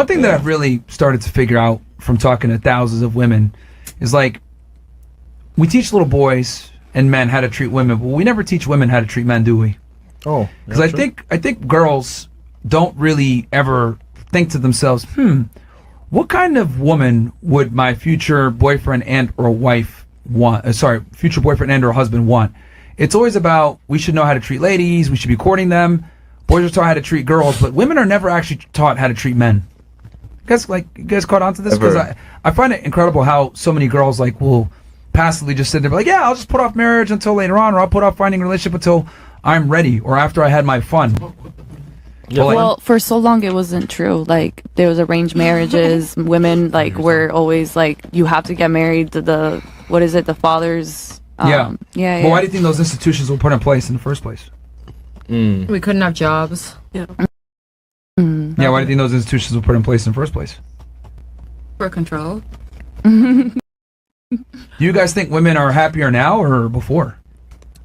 One thing that I've really started to figure out from talking to thousands of women is like, we teach little boys and men how to treat women, but we never teach women how to treat men, do we? Oh, because I think girls don't really ever think to themselves, what kind of woman would my future boyfriend and or wife want? Future boyfriend and or husband want? It's always about, we should know how to treat ladies, we should be courting them. Boys are taught how to treat girls, but women are never actually taught how to treat men. You guys caught on to this? Because I find it incredible how so many girls will passively just sit there like, yeah, I'll just put off marriage until later on, or I'll put off finding a relationship until I'm ready, or after I had my fun. Yeah. Well, for so long it wasn't true. Like, there was arranged marriages. Women were always you have to get married to the father's. Yeah. Yeah. Well, why do you think those institutions were put in place in the first place? We couldn't have jobs. Yeah. Yeah. Why do you think those institutions were put in place in the first place? For control. Do you guys think women are happier now or before?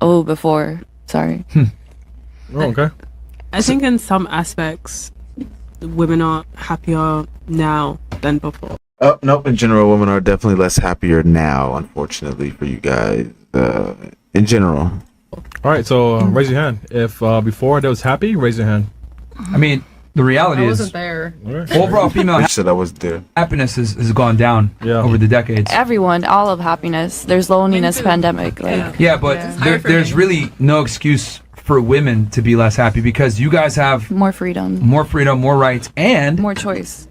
Oh, before. Sorry. Oh, okay. I think in some aspects, women are happier now than before. Oh, nope. In general, women are definitely less happier now, unfortunately, for you guys. In general. All right, so raise your hand. If before that was happy, raise your hand. I mean, the reality I is, wasn't there. overall female I said I was there. happiness has gone down over the decades. Everyone, all of happiness. There's loneliness, pandemic. Yeah, but there's really no excuse for women to be less happy because you guys have more freedom, more rights, and more choice.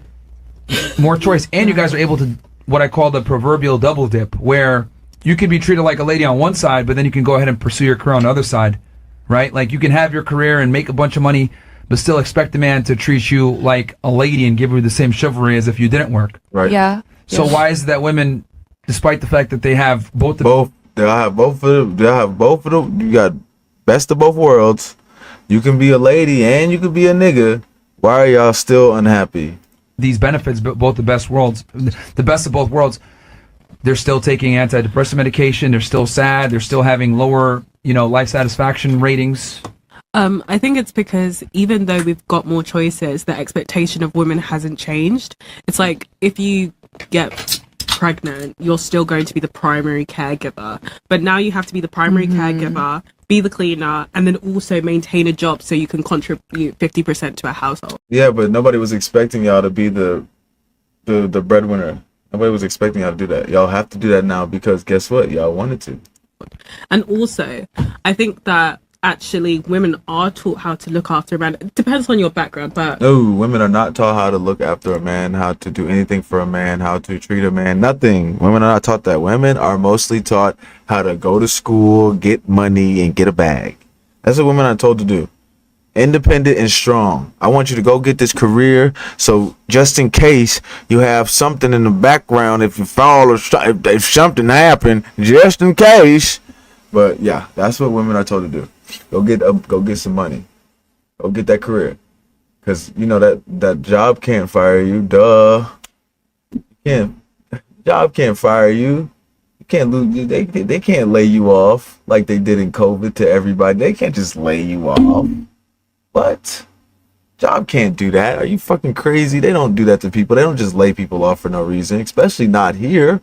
And you guys are able to what I call the proverbial double dip, where you can be treated like a lady on one side, but then you can go ahead and pursue your career on the other side, right? Like, you can have your career and make a bunch of money, but still expect a man to treat you like a lady and give you the same chivalry as if you didn't work. Right. Yeah. So why is it that women, despite the fact that they have both they'll have both of them. You got best of both worlds. You can be a lady and you can be a nigga. Why are y'all still unhappy? These benefits, but both the best of both worlds, they're still taking antidepressant medication, they're still sad, they're still having lower, life satisfaction ratings. I think it's because even though we've got more choices, the expectation of women hasn't changed. It's like, if you get pregnant, you're still going to be the primary caregiver. But now you have to be the primary caregiver, be the cleaner, and then also maintain a job so you can contribute 50% to a household. Yeah, but nobody was expecting y'all to be the breadwinner. Nobody was expecting y'all to do that. Y'all have to do that now because guess what? Y'all wanted to. And also, I think that actually women are taught how to look after a man. It depends on your background, but No, women are not taught how to look after a man, how to do anything for a man, how to treat a man, nothing. Women are not taught that. Women are mostly taught how to go to school, get money, and get a bag. That's what women are told to do. Independent and strong. I want you to go get this career, so just in case you have something in the background, if you fall or if something happened, just in case. But yeah, that's what women are told to do. Go get some money. Go get that career, because that job can't fire you. Duh. Job can't fire you. You can't lose. They can't lay you off like they did in COVID to everybody. They can't just lay you off. What? Job can't do that. Are you fucking crazy? They don't do that to people. They don't just lay people off for no reason, especially not here.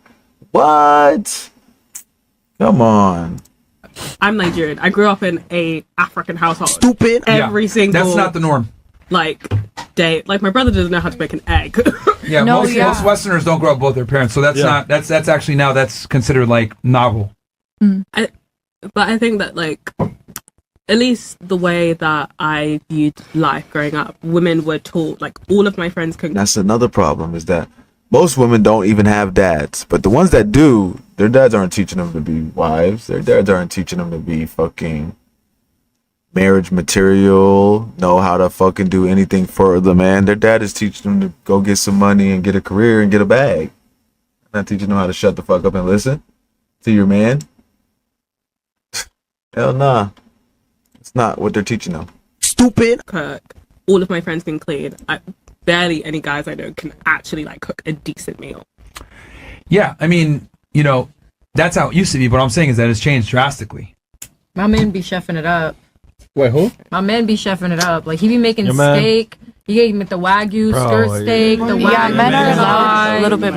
What? Come on. I'm Nigerian. I grew up in a African household. Stupid. Every single. That's not the norm. Day. My brother doesn't know how to make an egg. Yeah, most Westerners don't grow up with both their parents, so that's actually now that's considered novel. But I think that at least the way that I viewed life growing up, women were taught, all of my friends can. That's another problem, is that most women don't even have dads. But the ones that do, their dads aren't teaching them to be wives. Their dads aren't teaching them to be fucking marriage material, know how to fucking do anything for the man. Their dad is teaching them to go get some money and get a career and get a bag. Not teaching them how to shut the fuck up and listen to your man. Hell nah. It's not what they're teaching them. Stupid. Cook. All of my friends can clean. Barely any guys I know can actually cook a decent meal. Yeah, I mean, that's how it used to be. But what I'm saying is that it's changed drastically. My men be chefing it up. Wait, who? My man be chefing it up. Like he be making Your man? steak. He gave me the wagyu skirt steak. The Yeah, wagyu men are ribeye. a little bit.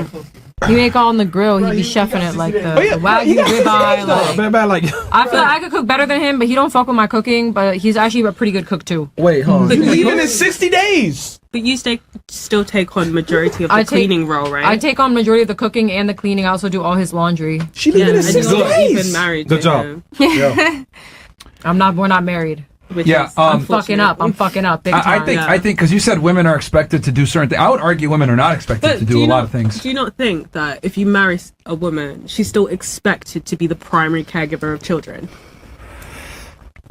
He make all on the grill. He be chefing it like the wagyu ribeye. Like, Like, I feel like I could cook better than him, but he don't fuck with my cooking. But he's actually a pretty good cook too. wait, hold on. But You you- leaving in 60 days. But you still take on majority of the cleaning role, right? I take on majority of the cooking and the cleaning. I also do all his laundry. She yeah, leaving in and 60 you're not even days. married. Good to job. him, We're not married. which Yeah, is I'm unfortunate. fucking up. I'm fucking up big time. I think because you said women are expected to do certain things. I would argue women are not expected But to do a you lot not- of things. Do you not think that if you marry a woman, she's still expected to be the primary caregiver of children?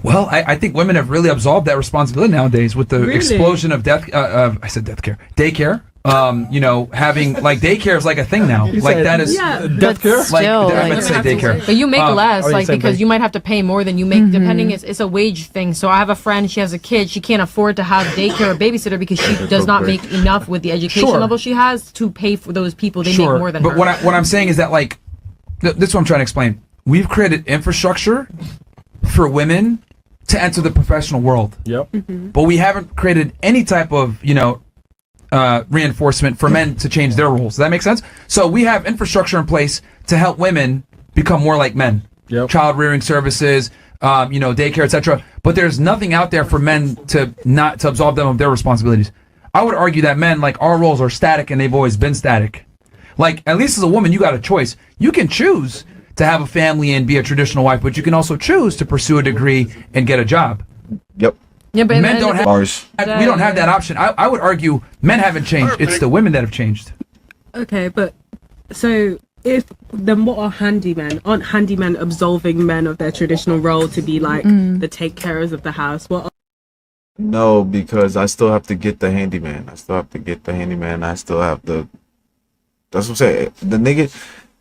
Well, I think women have really absolved that responsibility nowadays with the Really? explosion of I said death care, daycare. Having like daycare is like a thing now. Like that is Yeah. Death care? like Still, I meant to say daycare. But you make less, oh, yeah, like same because thing. you might have to pay more than you make, depending. It's a wage thing. So I have a friend. She has a kid. She can't afford to have daycare or babysitter because she does not make enough with the education Sure. level she has to pay for those people. They make more than but her. what I'm saying is that like this is what I'm trying to explain. We've created infrastructure for women to enter the professional world, Yep. but we haven't created any type of reinforcement for men to change their roles. Does that make sense? So we have infrastructure in place to help women become more like men. Yep. Child rearing services, daycare, etc. But there's nothing out there for men to absolve them of their responsibilities. I would argue that men, like our roles, are static and they've always been static. Like at least as a woman, you got a choice. You can choose to have a family and be a traditional wife, but you can also choose to pursue a degree and get a job. Yep. yeah, but Men don't have. Bars. We don't have that option. I would argue men haven't changed. It's the women that have changed. Okay, but so then what are handymen? Aren't handymen absolving men of their traditional role to be like the take carers of the house? What? No, because I still have to get the handyman. I still have to get the handyman. I still have to. That's what I'm saying. The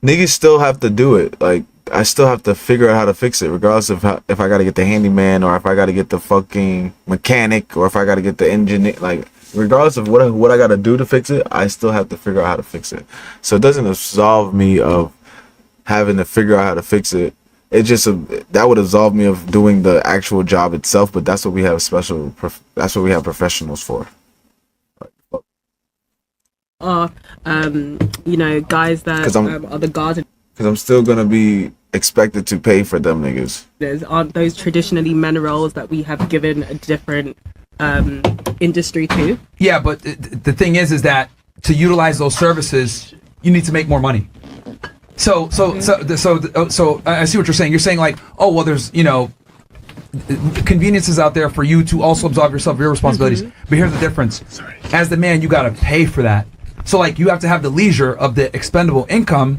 niggas still have to do it. Like I still have to figure out how to fix it, regardless of if I got to get the handyman or if I got to get the fucking mechanic or if I got to get the engineer. Like regardless of what I got to do to fix it, I still have to figure out how to fix it. So it doesn't absolve me of having to figure out how to fix it. It just that would absolve me of doing the actual job itself. But that's what we have that's what we have professionals for. Are guys that 'Cause I'm- are the gardeners? Because I'm still gonna be expected to pay for them niggas. Aren't those traditionally men roles that we have given a different industry to? Yeah, but the thing is that to utilize those services, you need to make more money. So I see what you're saying. You're saying like, oh well, there's conveniences out there for you to also absolve yourself of your responsibilities. But here's the difference: as the man, you gotta pay for that. So like, you have to have the leisure of the expendable income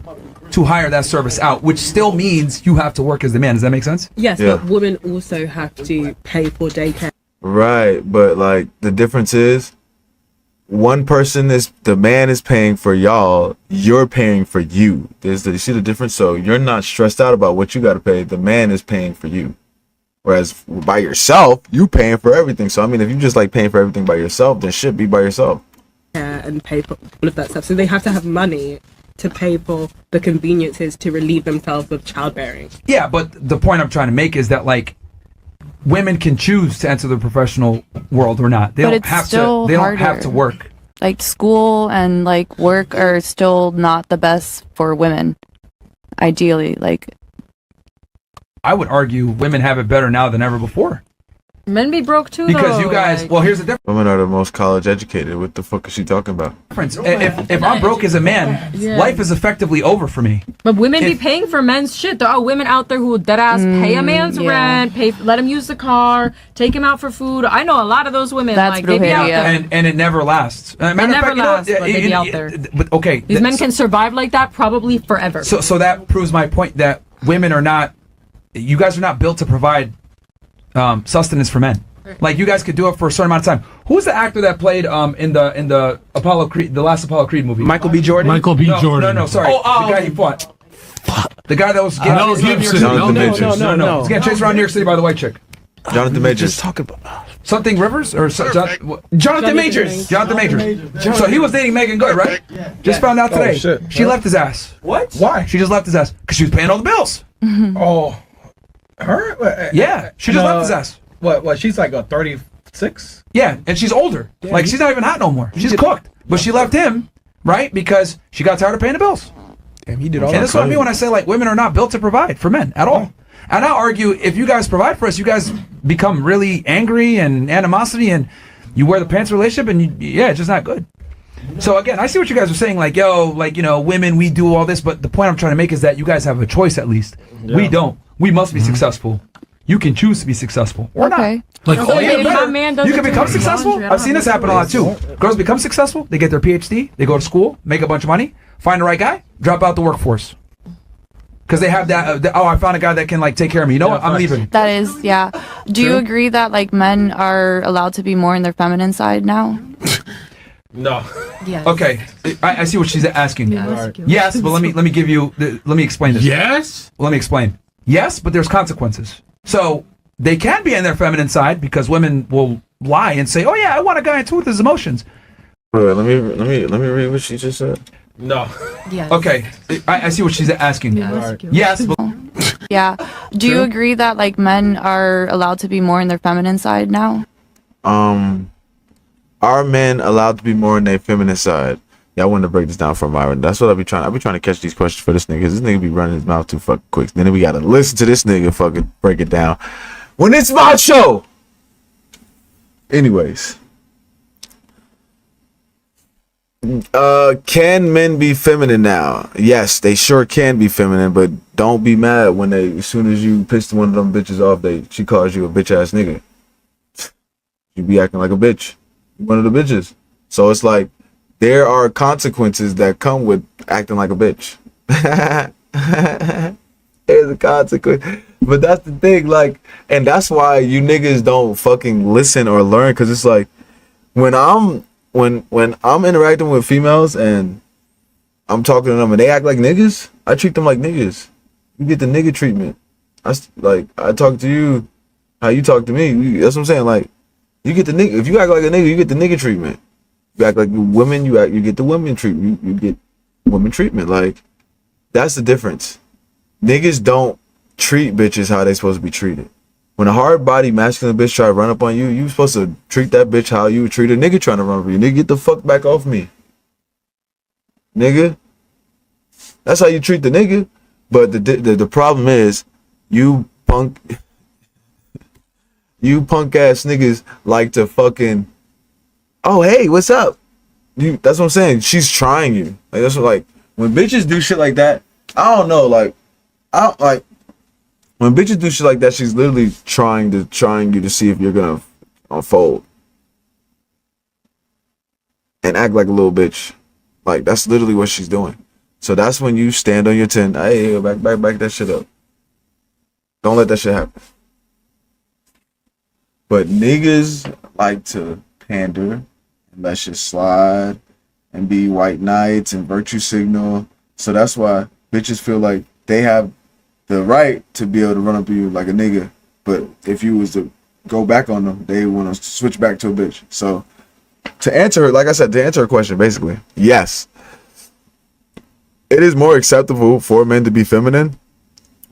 to hire that service out, which still means you have to work as the man. Does that make sense? Yes, Yeah. but women also have to pay for daycare. Right, but like the difference is, the man is paying for y'all, you're paying for you. You see the difference? So you're not stressed out about what you got to pay. The man is paying for you. Whereas by yourself, you paying for everything. So I mean, if you just like paying for everything by yourself, then shit, be by yourself. And pay for all of that stuff. So they have to have money to pay for the conveniences to relieve themselves of childbearing. Yeah, but the point I'm trying to make is that like, women can choose to enter the professional world or not. They But don't it's have to. still They don't have harder. to work. Like school and like work are still not the best for women. Ideally, like I would argue women have it better now than ever before. Men be broke too, Because though. you guys, like- well, here's the Women are the most college educated. What the fuck is she talking about? difference. If I'm broke as a man, Yeah. life is effectively over for me. But women be If- paying for men's shit. There are women out there who will dead ass pay a man's yeah. rent, let him use the car, take him out for food. I know a lot of those women. That's like they be brutal, out yeah. there. And it never lasts. Matter of never fact, you know what? lasts, but they be out there. But okay, These men can survive like that probably forever. So that proves my point that women are not. You guys are not built to provide sustenance for men. Like you guys could do it for a certain amount of time. Who's the actor that played in the Apollo Creed, the last Apollo Creed movie? Michael B. Jordan. Michael B. No, Jordan. no, sorry. The guy he fought. The guy that was getting Mel chased around New York Gibson. City. Jonathan Majors. No. He's getting chased around New York City by the white chick. Jonathan Majors. Just talking about Something Rivers or Jonathan Majors. Jonathan Majors. So he was dating Megan Good, right? Just found out today. shit. She left his ass. What? Why? She just left his ass because she was paying all the bills. Oh, her? Yeah, she just left his ass. What? She's like a 36. Yeah, and she's older. Like she's not even hot no more. She's cooked. But she left him, right? Because she got tired of paying the bills. Damn, he did all And that. that's what I mean when I say like women are not built to provide for men at all. And I argue if you guys provide for us, you guys become really angry and animosity, and you wear the pants relationship, and it's just not good. So again, I see what you guys are saying, like, yo, like, you know, women, we do all this, but the point I'm trying to make is that you guys have a choice at least. Yeah. We don't. We must be successful. You can choose to be successful or Okay. not. Like, Okay, oh, yeah, if my better. man You doesn't can do become his successful. laundry, I don't I've seen have this happen a lot too. choice. Girls become successful. They get their PhD. They go to school, make a bunch of money, find the right guy, drop out the workforce. Because they have that, I found a guy that can like take care of me. You know what? I'm leaving. That is, yeah. Do you agree that like men are allowed to be more in their feminine side now? No. Yes. Okay, I see what she's asking. Alright. Yes, but let me give you let me explain this. Yes. Let me explain. Yes, but there's consequences. So they can be in their feminine side because women will lie and say, "Oh yeah, I want a guy in tune with his emotions." Wait, let me read what she just said. No. Yes. Okay, I see what she's asking. Alright. Yes, but Yeah. Do you agree that like men are allowed to be more in their feminine side now? Are men allowed to be more in their feminine side? Yeah, I wanted to break this down for Myron. That's what I be trying to catch these questions for this nigga. 'Cause this nigga be running his mouth too fucking quick. Then we gotta listen to this nigga fucking break it down when it's my show. Anyways, can men be feminine now? Yes, they sure can be feminine, but don't be mad when as soon as you piss one of them bitches off, she calls you a bitch ass nigga. You be acting like a bitch. One of the bitches. So it's like there are consequences that come with acting like a bitch. There's a consequence. But that's the thing, like, and that's why you niggas don't fucking listen or learn, because it's like when I'm interacting with females and I'm talking to them and they act like niggas, I treat them like niggas. You get the nigga treatment. I talk to you how you talk to me. That's what I'm saying. Like, you get the nigga. If you act like a nigga, you get the nigga treatment. You act like women, you get the women treatment. You get women treatment. Like, that's the difference. Niggas don't treat bitches how they supposed to be treated. When a hard body masculine bitch try to run up on you, you supposed to treat that bitch how you would treat a nigga trying to run up on you. Nigga, get the fuck back off me. Nigga. That's how you treat the nigga. But the problem is, you punk ass niggas like to fucking, oh hey, what's up? That's what I'm saying. She's trying you. Like, that's what, like, when bitches do shit like that, I don't know, when bitches do shit like that, she's literally trying you to see if you're gonna unfold and act like a little bitch. Like, that's literally what she's doing. So that's when you stand on your 10. Hey, back that shit up. Don't let that shit happen. But niggas like to pander and let shit slide and be white knights and virtue signal. So that's why bitches feel like they have the right to be able to run up to you like a nigga. But if you was to go back on them, they want to switch back to a bitch. So to answer her question, basically, yes. It is more acceptable for men to be feminine,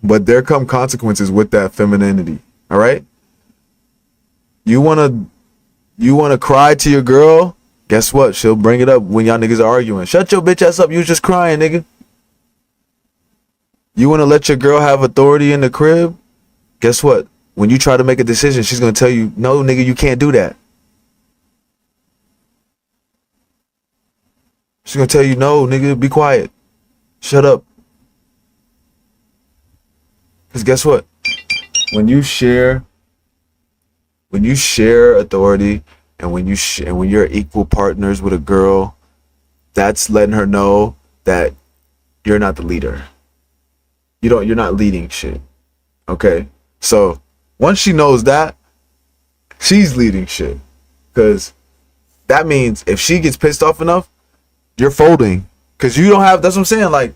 but there come consequences with that femininity. All right? You wanna cry to your girl? Guess what? She'll bring it up when y'all niggas are arguing. Shut your bitch ass up. You was just crying, nigga. You wanna let your girl have authority in the crib? Guess what? When you try to make a decision, she's gonna tell you, no, nigga, you can't do that. She's gonna tell you, no, nigga, be quiet. Shut up. Because guess what? When you share authority and when you're equal partners with a girl, that's letting her know that you're not the leader. You're not leading shit. Okay? So once she knows that, she's leading shit. Because that means if she gets pissed off enough, you're folding. Because you don't have, that's what I'm saying, like,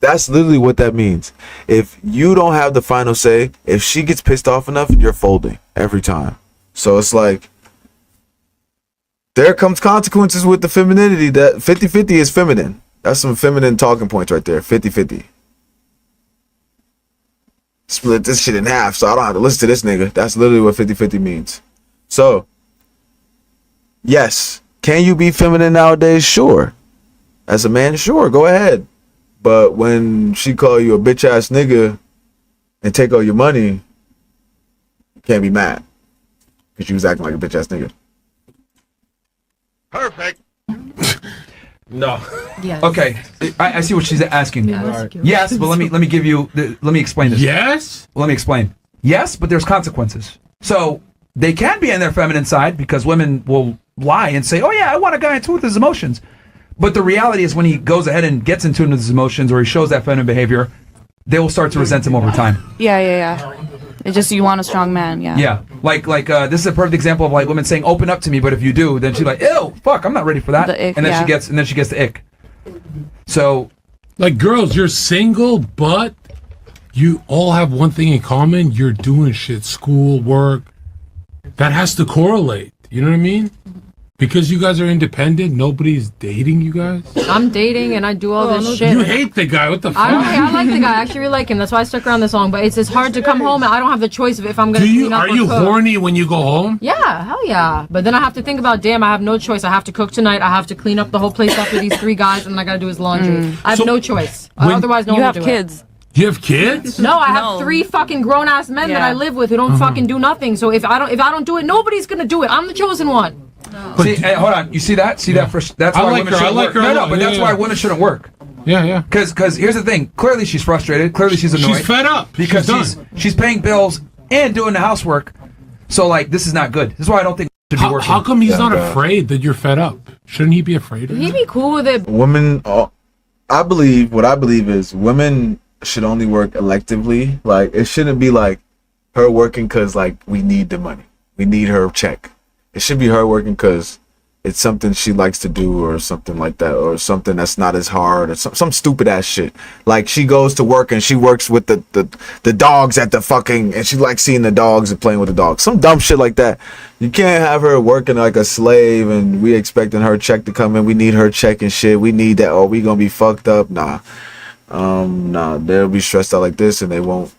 that's literally what that means. If you don't have the final say, if she gets pissed off enough, you're folding every time. So it's like, there comes consequences with the femininity. That 50-50 is feminine. That's some feminine talking points right there. 50-50. split this shit in half so I don't have to listen to this nigga. That's literally what 50-50 means. So, yes. Can you be feminine nowadays? Sure. As a man, sure. Go ahead. But when she call you a bitch ass nigga and take all your money, you can't be mad. Because you was acting like a bitch ass nigga. Perfect. No. Yes. Okay, I see what she's asking. Yes. Yes, but let me give you let me explain this. Yes. Let me explain. Yes, but there's consequences. So they can be on their feminine side because women will lie and say, "Oh yeah, I want a guy in tune with his emotions." But the reality is, when he goes ahead and gets in tune with his emotions, or he shows that feminine behavior, they will start to resent him over time. Yeah. It's just you want a strong man. Yeah. Yeah, like this is a perfect example of like women saying, "Open up to me," but if you do, then she's like, "Ew, fuck, I'm not ready for that," The ick, and then yeah. she gets the ick. So, Like, girls, you're single, but you all have one thing in common. You're doing shit, school, work. That has to correlate. You know what I mean? Because you guys are independent, nobody's dating you guys. I'm dating and I do all this shit. You hate the guy. What the fuck? I like the guy. I actually really like him. That's why I stuck around this long. But it's hard to come home and I don't have the choice of if I'm gonna clean up Are or you cook. horny when you go home? Yeah, hell yeah. But then I have to think about, damn, I have no choice. I have to cook tonight. I have to clean up the whole place after these 3 guys, and then I gotta do his laundry. I have So, no choice. when- Otherwise, no You one have will do kids. You have kids? It. No, I have No. 3 fucking grown ass men that Yeah. I live with who don't fucking do nothing. So if I don't do it, nobody's gonna do it. I'm the chosen one. see, hey, hold on, you see that? See that? That's I why like women her, I shouldn't like work. her a No, lot, but yeah, that's yeah. why women shouldn't work. Yeah. Because here's the thing. Clearly she's frustrated. Clearly she's annoyed. She's fed up. because She's done. she's paying bills and doing the housework. So like this is not good. This is why I don't think should be working. How come he's not afraid that you're fed up? Shouldn't he be afraid of He'd you? be cool with it. Women, what I believe is women should only work electively. Like, it shouldn't be like her working because like we need the money, we need her check. It should be her working because it's something she likes to do, or something like that, or something that's not as hard, or some stupid ass shit. Like, she goes to work and she works with the dogs at the fucking, and she likes seeing the dogs and playing with the dogs. Some dumb shit like that. You can't have her working like a slave and we expecting her check to come in. We need her check and shit. We need that. Oh, we gonna be fucked up. Nah, they'll be stressed out like this, and they won't,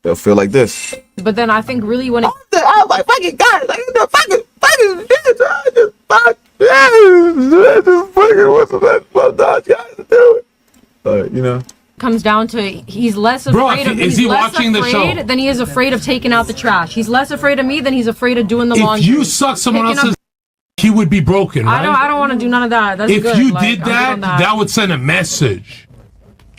they'll feel like this. But then I think really when it I'm like, fucking God, like, the fucking bitch, I just fuck, I just fucking, what's the best guys to do it? But, comes down to he's less Bro, afraid of is he's he less watching the afraid show? than he is afraid of taking out the trash. He's less afraid of me than he's afraid of doing the If laundry. you suck someone Picking up- else's, he would be broken, right? I don't want to do none of that. That's If good. you Like, did I'm good on that would send a message.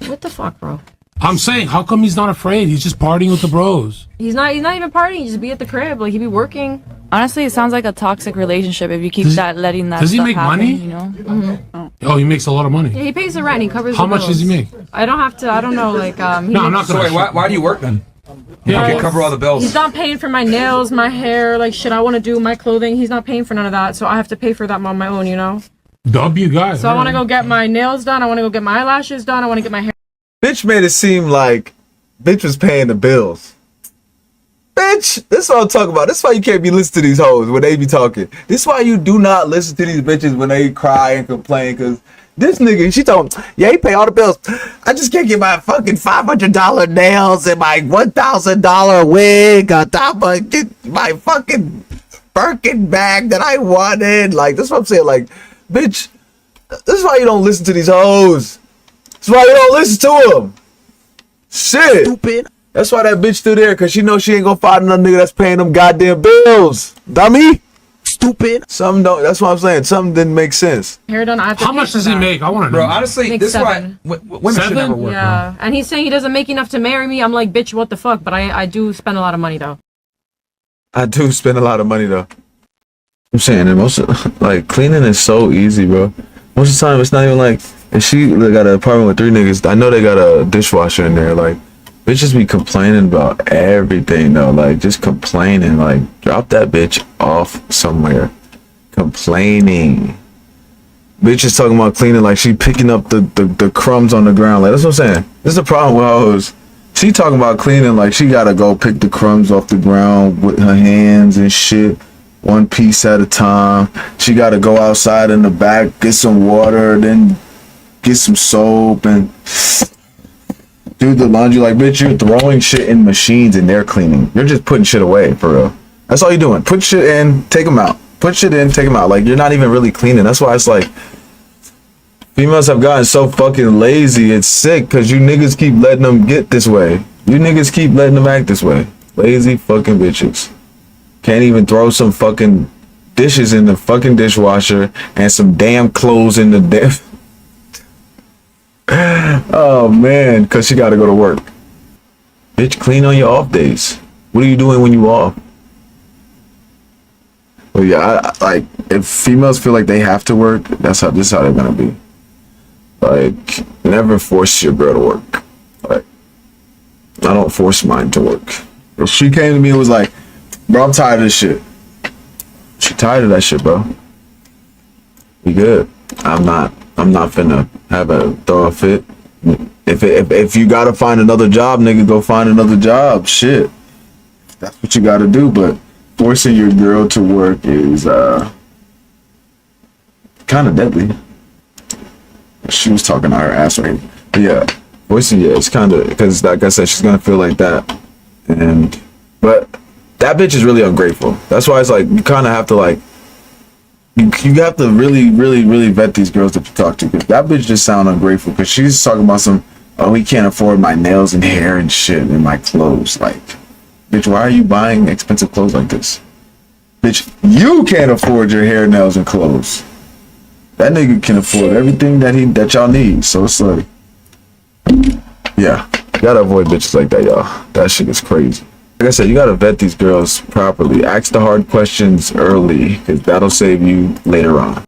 What the fuck, bro? I'm saying, how come he's not afraid? He's just partying with the bros. He's not even partying. He just be at the crib. Like, he be working. Honestly, it sounds like a toxic relationship if you keep letting that does he stuff make happen, money? you know? Oh, he makes a lot of money. Yeah, he pays the rent. He covers How the much bills. does he make? I don't know. Like, No, I'm not So gonna. wait, why do you work then? You Yeah. can cover all the bills. He's not paying for my nails, my hair, like shit I want to do, my clothing. He's not paying for none of that. So I have to pay for that on my own, W guy. So I want to go get my nails done. I want to go get my eyelashes done. I want to get my hair. bitch made it seem like bitch was paying the bills. Bitch, this is what I'm talking about. This is why you can't be listening to these hoes when they be talking. This is why you do not listen to these bitches when they cry and complain, because this nigga, she told him, yeah, he pay all the bills. I just can't get my fucking $500 nails and my $1,000 wig on top of get my fucking Birkin bag that I wanted. Like, this is what I'm saying. Like, bitch, this is why you don't listen to these hoes. This is why you don't listen to them. Shit. Stupid. That's why that bitch still there, because she knows she ain't gonna find another nigga that's paying them goddamn bills. Dummy. Stupid. Something don't. That's what I'm saying. Something didn't make sense. Hair done. I have to How pay much for does he that. make? I want to know. Bro, honestly, Make this is why 7. women should 7? never work. Yeah, and he's saying he doesn't make enough to marry me. I'm like, bitch, what the fuck? But I do spend a lot of money though. I do spend a lot of money though. I'm saying, and most of, like, cleaning is so easy, bro. Most of the time, it's not even like, if she got an apartment with 3 niggas, I know they got a dishwasher in there. Like, bitches be complaining about everything though. Like, just complaining. Like, drop that bitch off somewhere. Complaining. Bitch is talking about cleaning like she picking up the crumbs on the ground. Like, that's what I'm saying. This is the problem with hoes. She talking about cleaning like she gotta go pick the crumbs off the ground with her hands and shit, one piece at a time. She gotta go outside in the back, get some water, then get some soap and do the laundry. Like, bitch, you're throwing shit in machines and they're cleaning. You're just putting shit away, for real. That's all you're doing. Put shit in, take them out. Put shit in, take them out. Like, you're not even really cleaning. That's why it's like, females have gotten so fucking lazy. It's sick because you niggas keep letting them get this way. You niggas keep letting them act this way. Lazy fucking bitches. Can't even throw some fucking dishes in the fucking dishwasher and some damn clothes in the damn. Oh man, because she got to go to work. Bitch, clean on your off days. What are you doing when you off? Well, yeah, like, if females feel like they have to work, this is how they're gonna be. Like, never force your girl to work. Like, I don't force mine to work. If she came to me and was like, bro, I'm tired of this shit. She tired of that shit, bro. We good. I'm not finna have a throw a fit. If you gotta find another job, nigga, go find another job. Shit. That's what you gotta do, but forcing your girl to work is kind of deadly. She was talking to her ass right. But yeah, forcing, yeah, it's kind of, because like I said, she's gonna feel like that. But that bitch is really ungrateful. That's why it's like, you kind of have to like, you have to really, really, really vet these girls that you talk to, because that bitch just sound ungrateful, because she's talking about some, oh, we can't afford my nails and hair and shit and my clothes. Like, bitch, why are you buying expensive clothes like this? Bitch, you can't afford your hair, nails, and clothes. That nigga can afford everything that y'all need. So it's like, yeah, you gotta avoid bitches like that, y'all. That shit is crazy. Like I said, you gotta vet these girls properly. Ask the hard questions early, because that'll save you later on.